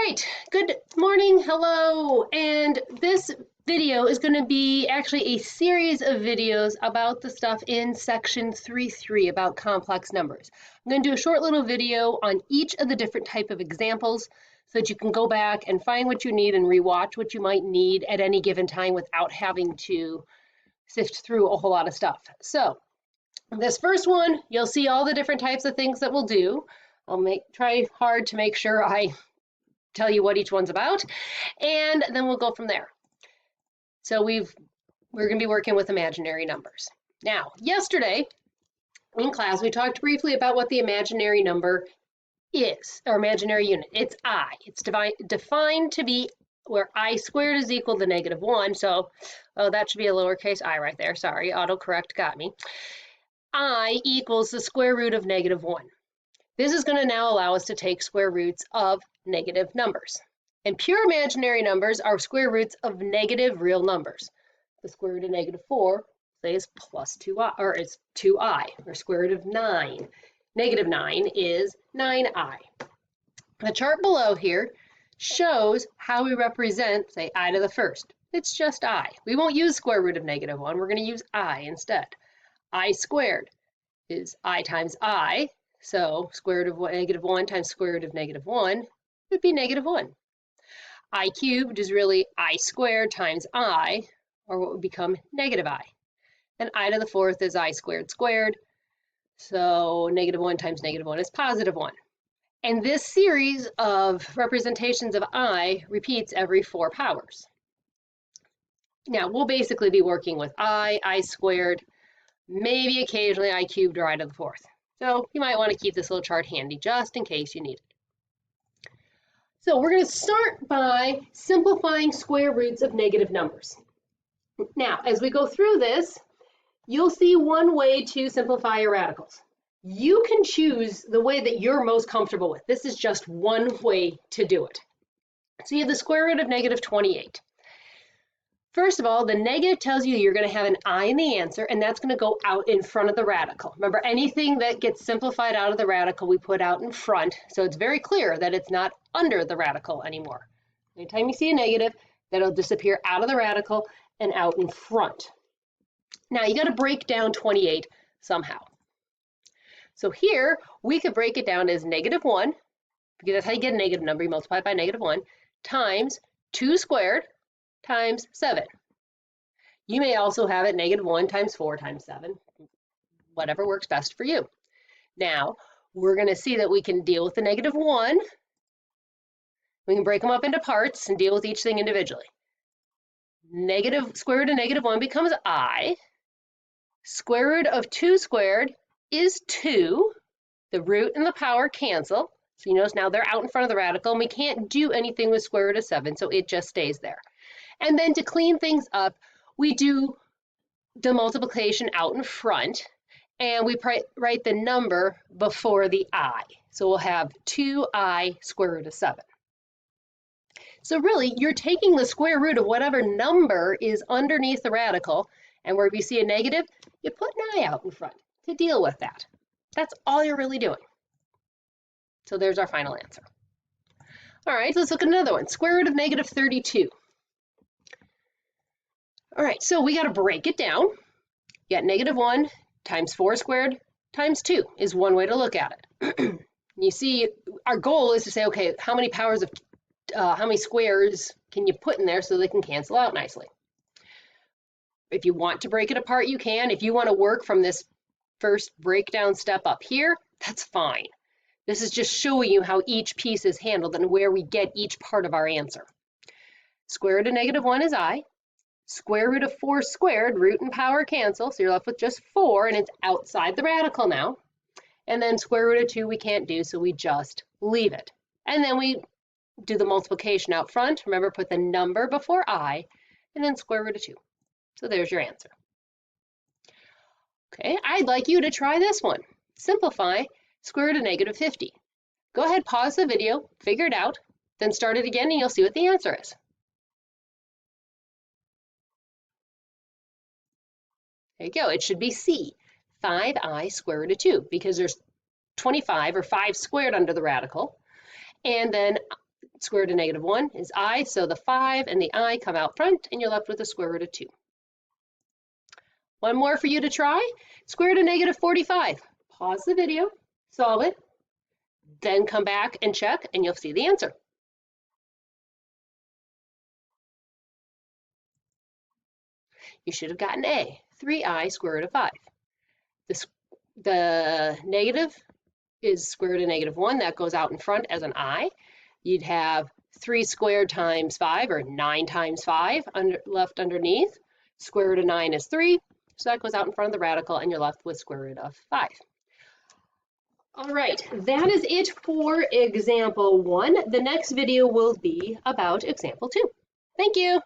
right, good morning, hello, and this video is going to be actually a series of videos about the stuff in section 3.3 about complex numbers. I'm going to do a short little video on each of the different type of examples so that you can go back and find what you need and rewatch what you might need at any given time without having to sift through a whole lot of stuff. So this first one, you'll see all the different types of things that we'll do. I'll try hard to make sure I tell you what each one's about, and then we'll go from there. So we're going to be working with imaginary numbers. Now, yesterday in class, we talked briefly about what the imaginary number is, or imaginary unit. It's I. It's defined to be where I squared is equal to -1. So, that should be a lowercase I right there. Sorry, autocorrect got me. I equals the square root of -1. This is going to now allow us to take square roots of negative numbers. And pure imaginary numbers are square roots of negative real numbers. The square root of -4, say, is plus 2i, or is 2i, or square root of 9. -9 is 9i. The chart below here shows how we represent, say, I to the first. It's just I. We won't use square root of -1. We're going to use I instead. I squared is I times I. So square root of -1 times square root of -1 would be -1. I cubed is really I squared times I, or what would become -I. And I to the fourth is I squared squared. So -1 times -1 is +1. And this series of representations of I repeats every 4 powers. Now, we'll basically be working with I squared, maybe occasionally I cubed or I to the fourth. So you might want to keep this little chart handy just in case you need it. So we're going to start by simplifying square roots of negative numbers. Now, as we go through this, you'll see one way to simplify your radicals. You can choose the way that you're most comfortable with. This is just one way to do it. So you have the square root of -28. First of all, the negative tells you you're going to have an I in the answer, and that's going to go out in front of the radical. Remember, anything that gets simplified out of the radical, we put out in front, so it's very clear that it's not under the radical anymore. Anytime you see a negative, that'll disappear out of the radical and out in front. Now, you got to break down 28 somehow. So here, we could break it down as -1, because that's how you get a negative number. You multiply it by -1, times 2 squared, times 7. You may also have it -1 times 4 times 7, whatever works best for you. Now, we're going to see that we can deal with the -1. We can break them up into parts and deal with each thing individually. Square root of -1 becomes I. Square root of 2 squared is 2. The root and the power cancel. So you notice now they're out in front of the radical, and we can't do anything with square root of 7, so it just stays there. And then to clean things up, we do the multiplication out in front, and we write the number before the I. So we'll have 2i square root of 7. So really, you're taking the square root of whatever number is underneath the radical, and where we see a negative, you put an I out in front to deal with that. That's all you're really doing. So there's our final answer. All right, so let's look at another one. Square root of -32. All right, so we got to break it down. You got -1 times 4 squared times 2 is one way to look at it. You see, our goal is to say, okay, how many squares can you put in there so they can cancel out nicely? If you want to break it apart, you can. If you want to work from this first breakdown step up here, that's fine. This is just showing you how each piece is handled and where we get each part of our answer. Square root of -1 is I. Square root of 4 squared, root and power cancel, so you're left with just 4, and it's outside the radical now. And then square root of 2 we can't do, so we just leave it. And then we do the multiplication out front. Remember, put the number before I, and then square root of 2. So there's your answer. Okay, I'd like you to try this one. Simplify square root of -50. Go ahead, pause the video, figure it out, then start it again, and you'll see what the answer is. There you go, it should be C, 5i square root of 2, because there's 25 or 5 squared under the radical, and then Square root of negative 1 is I, so the 5 and the I come out front, and you're left with the square root of 2. One more for you to try. Square root of negative 45. Pause the video, solve it, then come back and check, and you'll see the answer. You should have gotten A, 3I square root of 5. The negative is square root of negative 1. That goes out in front as an I. You'd have 3 squared times 5, or 9 times 5, left underneath. Square root of 9 is 3, so that goes out in front of the radical, and you're left with square root of 5. All right, that is it for example 1. The next video will be about example 2. Thank you.